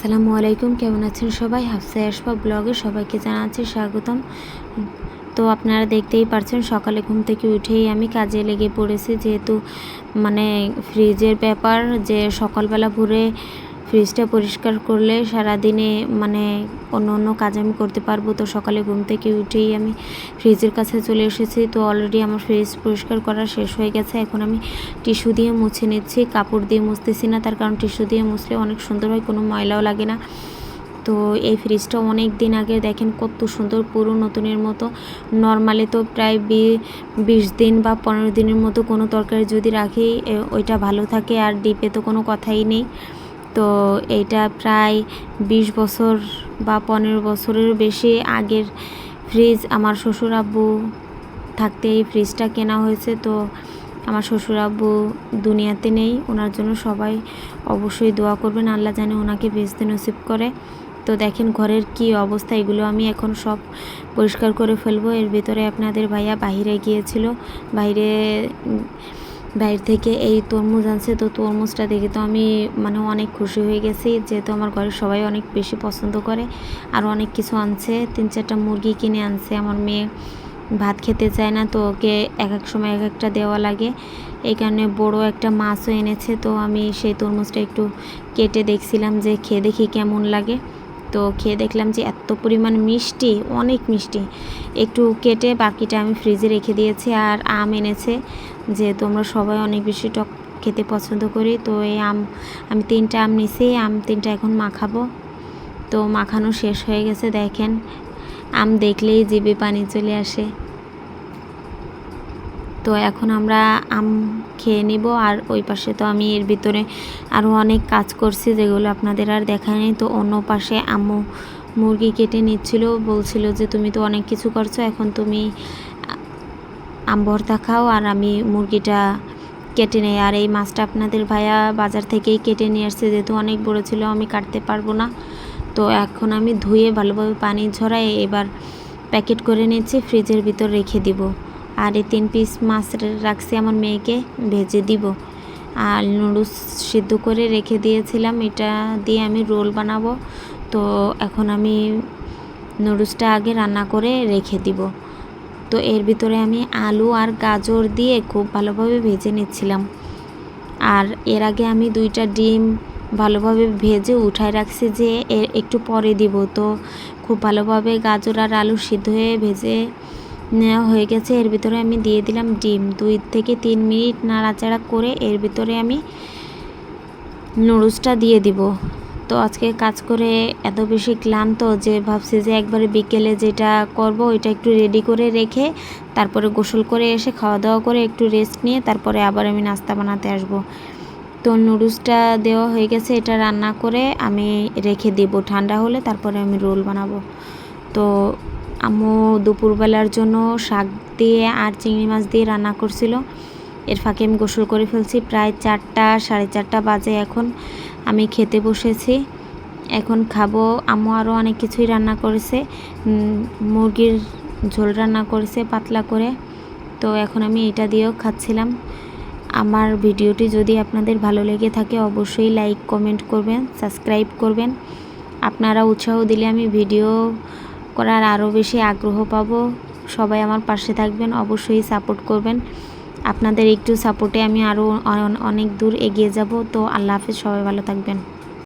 আসসালামু আলাইকুম, কেমন আছেন সবাই? হাফসা আসফা ব্লগে সবাইকে জানাচ্ছি স্বাগতম। তো আপনারা দেখতেই পারছেন সকালে ঘুম থেকে উঠেই আমি কাজে লেগে পড়েছি, যেহেতু ফ্রিজের ব্যাপার, যে সকালবেলা ভোরে ফ্রিজটা পরিষ্কার করলে সারাদিনে অন্য কাজ আমি করতে পারবো। তো সকালে ঘুম থেকে উঠেই আমি ফ্রিজের কাছে চলে এসেছি। তো অলরেডি আমার ফ্রিজ পরিষ্কার করা শেষ হয়ে গেছে। এখন আমি টিস্যু দিয়ে মুছে নিচ্ছি, কাপড় দিয়ে মুছতেছি না, তার কারণ টিস্যু দিয়ে মুছলে অনেক সুন্দর হয়, কোনো ময়লাও লাগে না। তো এই ফ্রিজটা অনেক দিন আগে, দেখেন কত সুন্দর, পুরো নতুনের মতো। নর্মালি তো প্রায় 20 দিন বা 15 দিনের মতো কোনো তরকারি যদি রাখি ওইটা ভালো থাকে, আর ডিপে তো কোনো কথাই নেই। তো এইটা প্রায় 20 বছর বা 15 বছরের বেশি আগের ফ্রিজ। আমার শ্বশুর আব্বু থাকতে এই ফ্রিজটা কেনা হয়েছে। তো আমার শ্বশুর আব্বু দুনিয়াতে নেই, ওনার জন্য সবাই অবশ্যই দোয়া করবেন, আল্লাহ জানে ওনাকে বেহেশতে নসিব করে। তো দেখেন ঘরের কি অবস্থা, এগুলো আমি এখন সব পরিষ্কার করে ফেলবো। এর ভিতরে আপনাদের ভাইয়া বাহিরে গিয়েছিল, বাইরে থেকে এই তরমুজ আনছে। তো তরমুজটা দেখে তো আমি অনেক খুশি হয়ে গেছি, যেহেতু আমার ঘরের সবাই অনেক বেশি পছন্দ করে। আর অনেক কিছু আনছে, 3-4টা মুরগি কিনে আনছে। আমার মেয়ে ভাত খেতে চায় না, তো ওকে এক এক সময় এক একটা দেওয়া লাগে, এই কারণে বড় একটা মাছও এনেছে। তো আমি সেই তরমুজটা একটু কেটে দেখছিলাম যে খেয়ে দেখি কেমন লাগে। তো খেয়ে দেখলাম যে এত পরিমাণ মিষ্টি, অনেক মিষ্টি। একটু কেটে বাকিটা আমি ফ্রিজে রেখে দিয়েছি। আর আম এনেছে, যেহেতু আমরা সবাই অনেক বেশি টক খেতে পছন্দ করি। তো এই আমি 3টা আম নিছি, আম 3টা এখন মাখাবো। তো মাখানো শেষ হয়ে গেছে, দেখেন আম দেখলেই জিভে পানি চলে আসে। তো এখন আমরা আম খেয়ে নিব। আর ওই পাশে তো আমি এর ভিতরে আরও অনেক কাজ করছি, যেগুলো আপনাদের আর দেখায়নি। তো অন্য পাশে আম্মু মুরগি কেটে নিচ্ছিল, বলছিল যে তুমি তো অনেক কিছু করছো, এখন তুমি আম ভর্তা খাও আর আমি মুরগিটা কেটে নেই। আর এই মাছটা আপনাদের ভাইয়া বাজার থেকেই কেটে নিয়ে আসছে, যেহেতু অনেক বড় ছিল আমি কাটতে পারবো না। তো এখন আমি ধুয়ে ভালোভাবে পানি ঝরাই এবার প্যাকেট করে নিচ্ছি, ফ্রিজের ভিতর রেখে দিব। আর এই 3 পিস মাছ রাখছি আমার মেয়েকে ভেজে দিব। আর নুডলস সিদ্ধ করে রেখে দিয়েছিলাম, এটা দিয়ে আমি রোল বানাবো। তো এখন আমি নুডলসটা আগে রান্না করে রেখে দিব। তো এর ভিতরে আমি আলু আর গাজর দিয়ে খুব ভালোভাবে ভেজে নিচ্ছিলাম। আর এর আগে আমি 2টা ডিম ভালোভাবে ভেজে উঠায় রাখছি, যে একটু পরে দিব। তো খুব ভালোভাবে গাজর আর আলু সিদ্ধ হয়ে ভেজে নেওয়া হয়ে গেছে। এর ভিতরে আমি দিয়ে দিলাম ডিম, 2 থেকে 3 মিনিট নাড়াচাড়া করে এর ভিতরে আমি নুডলসটা দিয়ে দিব। তো আজকে কাজ করে এত বেশি ক্লান্ত যে ভাবছি যে একবারে বিকেলে যেটা করব ওইটা একটু রেডি করে রেখে তারপরে গোসল করে এসে খাওয়া দাওয়া করে একটু রেস্ট নিয়ে তারপরে আবার আমি নাস্তা বানাতে আসব। তো নুডলসটা দেওয়া হয়ে গেছে, এটা রান্না করে আমি রেখে দিব, ঠান্ডা হলে তারপরে আমি রোল বানাবো। তো আম্মু দুপুরবেলার জন্য শাক দিয়ে আর চিংড়ি মাছ দিয়ে রান্না করছিল। এর ফাঁকে আমি গোসল করে ফেলছি। প্রায় 4টা 4:30 বাজে এখন আমি খেতে বসেছি, এখন খাবো। আম্মু আরও অনেক কিছুই রান্না করেছে, মুরগির ঝোল রান্না করেছে পাতলা করে। তো এখন আমি এটা দিয়েও খাচ্ছিলাম। আমার ভিডিওটি যদি আপনাদের ভালো লেগে থাকে অবশ্যই লাইক কমেন্ট করবেন, সাবস্ক্রাইব করবেন। আপনারা উৎসাহ দিলে আমি ভিডিও করার আরও বেশি আগ্রহ পাবো। সবাই আমার পাশে থাকবেন, অবশ্যই সাপোর্ট করবেন। আপনাদের একটু সাপোর্টে আমি আরও অনেক দূর এগিয়ে যাব। তো আল্লাহ হাফেজ, সবাই ভালো থাকবেন।